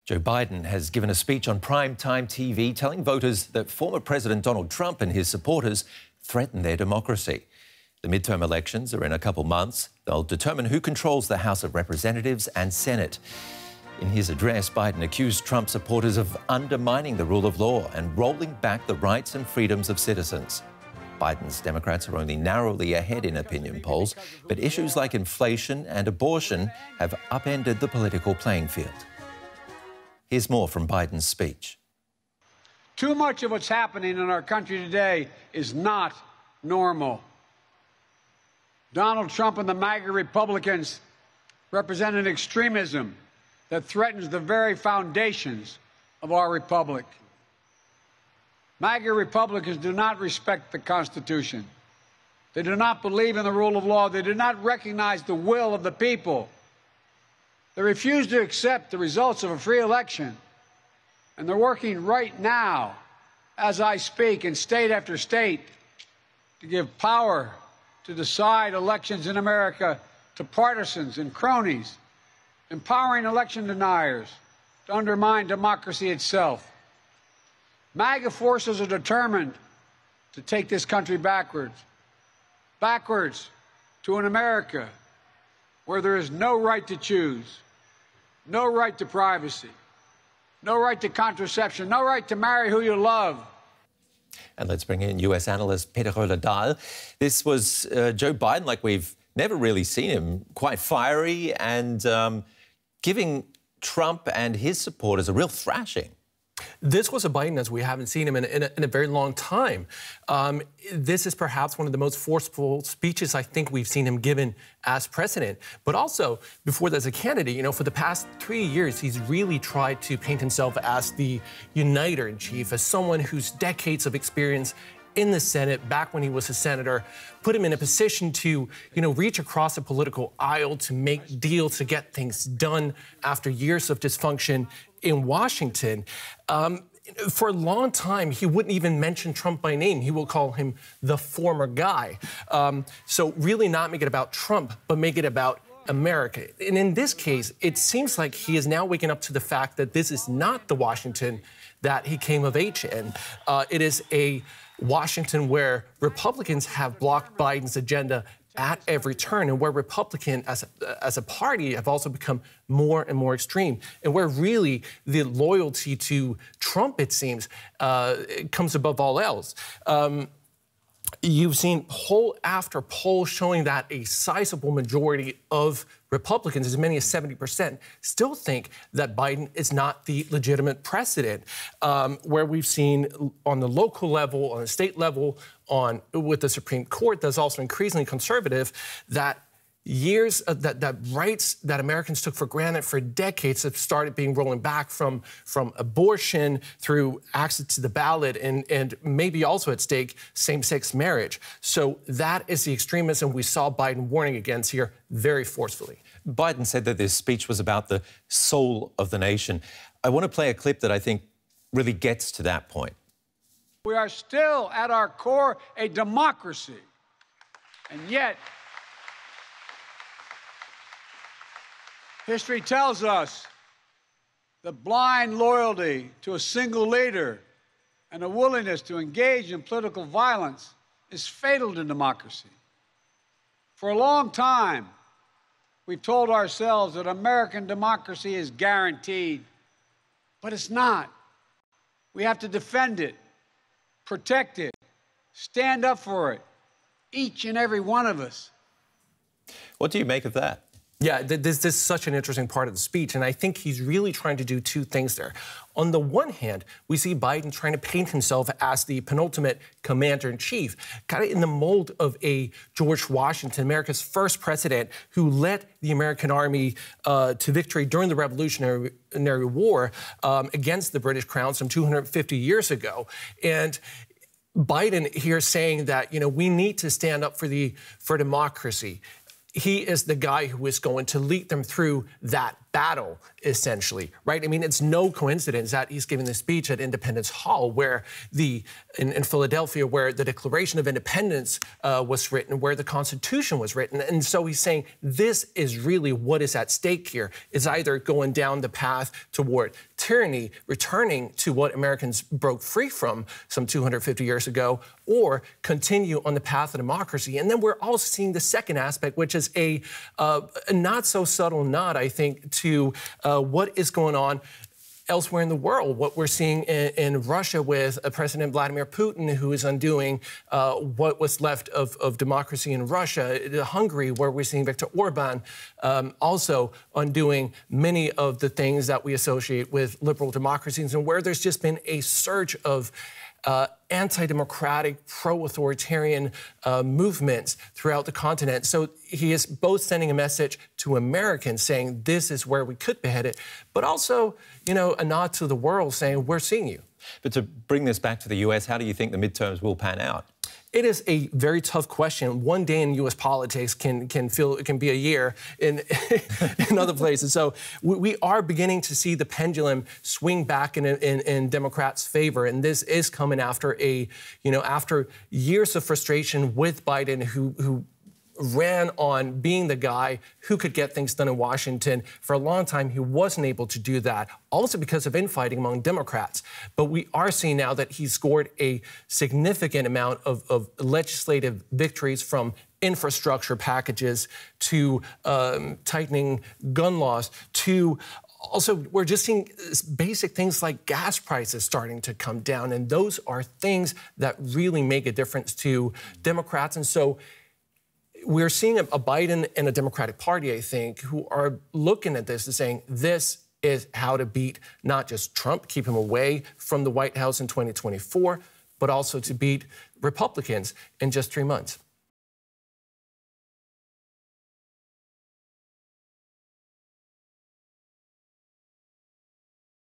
Joe Biden has given a speech on primetime TV telling voters that former President Donald Trump and his supporters threaten their democracy. The midterm elections are in a couple months. They'll determine who controls the House of Representatives and Senate. In his address, Biden accused Trump supporters of undermining the rule of law and rolling back the rights and freedoms of citizens. Biden's Democrats are only narrowly ahead in opinion polls, but issues like inflation and abortion have upended the political playing field. Here's more from Biden's speech. Too much of what's happening in our country today is not normal. Donald Trump and the MAGA Republicans represent an extremism that threatens the very foundations of our republic. MAGA Republicans do not respect the Constitution. They do not believe in the rule of law. They do not recognize the will of the people. They refuse to accept the results of a free election. And they're working right now, as I speak, in state after state, to give power to decide elections in America to partisans and cronies, empowering election deniers to undermine democracy itself. MAGA forces are determined to take this country backwards to an America where there is no right to choose, no right to privacy, no right to contraception, no right to marry who you love. And let's bring in U.S. analyst Peter Dahl. This was Joe Biden like we've never really seen him, quite fiery and giving Trump and his supporters a real thrashing. This was a Biden as we haven't seen him in a very long time. This is perhaps one of the most forceful speeches I think we've seen him given as president. But also, before that as a candidate, for the past 3 years, he's really tried to paint himself as the uniter-in-chief, as someone whose decades of experience in the Senate, back when he was a senator, put him in a position to, reach across the political aisle, to make deals, to get things done after years of dysfunction in Washington. For a long time, he wouldn't even mention Trump by name. He will call him the former guy. So really not make it about Trump, but make it about America. And in this case, it seems like he is now waking up to the fact that this is not the Washington that he came of age in. It is a Washington where Republicans have blocked Biden's agenda at every turn, and where Republicans as a party have also become more and more extreme, and where really the loyalty to Trump, it seems, comes above all else. You've seen poll after poll showing that a sizable majority of Republicans, as many as 70%, still think that Biden is not the legitimate president. Where we've seen on the local level, on the state level, with the Supreme Court that's also increasingly conservative, that years that rights that Americans took for granted for decades have started being rolling back, from abortion through access to the ballot and maybe also at stake same-sex marriage. So that is the extremism we saw Biden warning against here very forcefully. Biden said that this speech was about the soul of the nation. I want to play a clip that I think really gets to that point. We are still at our core a democracy, and yet history tells us that blind loyalty to a single leader and a willingness to engage in political violence is fatal to democracy. For a long time, we've told ourselves that American democracy is guaranteed, but it's not. We have to defend it, protect it, stand up for it, each and every one of us. What do you make of that? Yeah, this is such an interesting part of the speech, and I think he's really trying to do two things there. On the one hand, we see Biden trying to paint himself as the penultimate commander-in-chief, kind of in the mold of a George Washington, America's first president, who led the American army to victory during the Revolutionary War against the British Crown some 250 years ago. And Biden here saying that, we need to stand up for democracy. He is the guy who is going to lead them through that battle, essentially, right? I mean, it's no coincidence that he's giving this speech at Independence Hall, where in Philadelphia, where the Declaration of Independence was written, where the Constitution was written. And so he's saying this is really what is at stake here, is either going down the path toward tyranny, returning to what Americans broke free from some 250 years ago, or continue on the path of democracy. And then we're also seeing the second aspect, which is a not so subtle nod, I think, to what is going on elsewhere in the world, what we're seeing in Russia with President Vladimir Putin, who is undoing what was left of democracy in Russia, Hungary, where we're seeing Viktor Orban also undoing many of the things that we associate with liberal democracies, and where there's just been a surge of anti-democratic, pro-authoritarian movements throughout the continent. So he is both sending a message to Americans saying this is where we could be headed, but also, you know, a nod to the world saying we're seeing you. But to bring this back to the US, how do you think the midterms will pan out? It is a very tough question. One day in U.S. politics can be a year in other places. So we are beginning to see the pendulum swing back in Democrats' favor, and this is coming after after years of frustration with Biden, who ran on being the guy who could get things done in Washington. For a long time, he wasn't able to do that, also because of infighting among Democrats. But we are seeing now that he scored a significant amount of legislative victories, from infrastructure packages to tightening gun laws to also, we're just seeing basic things like gas prices starting to come down. And those are things that really make a difference to Democrats. And so we're seeing a Biden and a Democratic Party, I think, who are looking at this and saying this is how to beat not just Trump, keep him away from the White House in 2024, but also to beat Republicans in just 3 months.